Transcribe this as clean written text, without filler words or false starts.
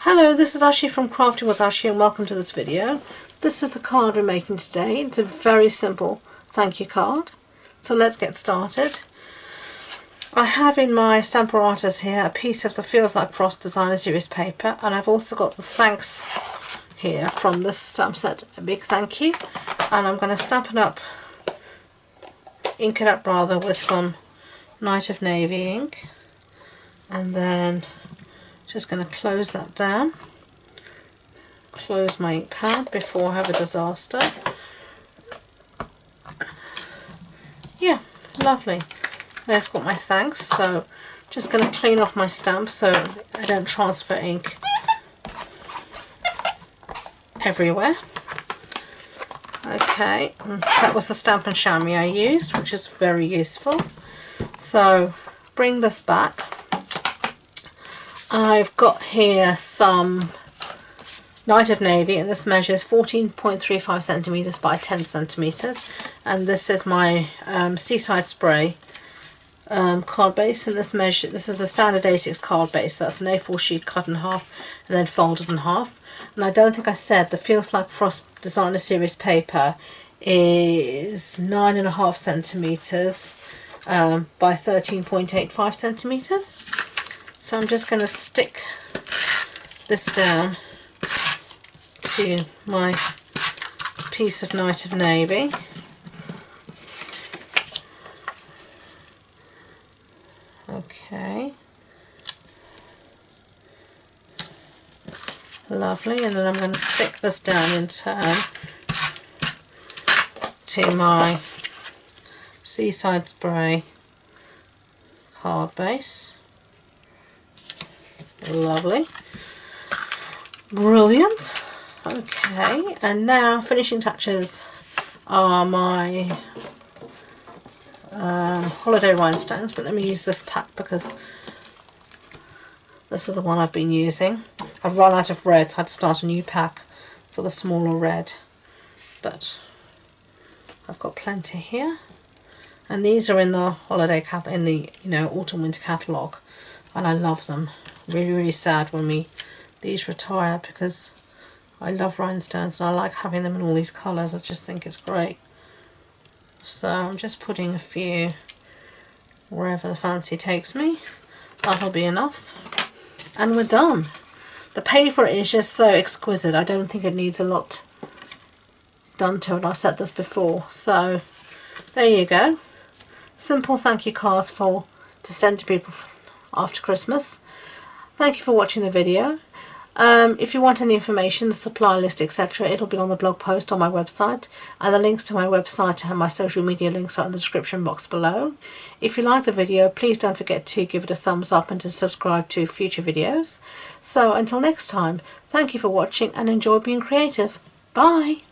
Hello, this is Ashi from Crafting with Ashi and welcome to this video. This is the card we're making today. It's a very simple thank you card. So let's get started. I have in my Stamparatus here a piece of the Feels Like Frost Designer Series paper, and I've also got the thanks here from this stamp set, a big thank you. And I'm going to ink it up rather with some Night of Navy ink, and then just going to close that down, close my ink pad before I have a disaster. Yeah, lovely. There I've got my thanks, so just going to clean off my stamp so I don't transfer ink everywhere. Okay, that was the Stampin' chamois I used, which is very useful. So bring this back. I've got here some Night of Navy, and this measures 14.35 centimeters by 10 centimeters, and this is my Seaside Spray card base, and this is a standard A6 card base. That's an A4 sheet cut in half and then folded in half. And I don't think I said the Feels Like Frost Designer Series paper is 9.5 centimeters by 13.85 centimeters. So I'm just going to stick this down to my piece of Night of Navy. Okay. Lovely, and then I'm going to stick this down in turn to my Seaside Spray card base. Lovely. Brilliant. Okay, and now finishing touches are my holiday rhinestones, but let me use this pack because this is the one I've been using. I've run out of red, so I had to start a new pack for the smaller red, but I've got plenty here, and these are in the holiday in the autumn winter catalogue, and I love them. Really sad when these retire, because I love rhinestones and I like having them in all these colours. I just think it's great. So I'm just putting a few wherever the fancy takes me. That'll be enough, and we're done. The paper is just so exquisite. I don't think it needs a lot done to it. I've said this before. So there you go. Simple thank you cards to send to people after Christmas. Thank you for watching the video. If you want any information, the supply list, etc., it'll be on the blog post on my website, and the links to my website and my social media links are in the description box below. If you like the video, please don't forget to give it a thumbs up and to subscribe to future videos. So until next time, thank you for watching and enjoy being creative. Bye!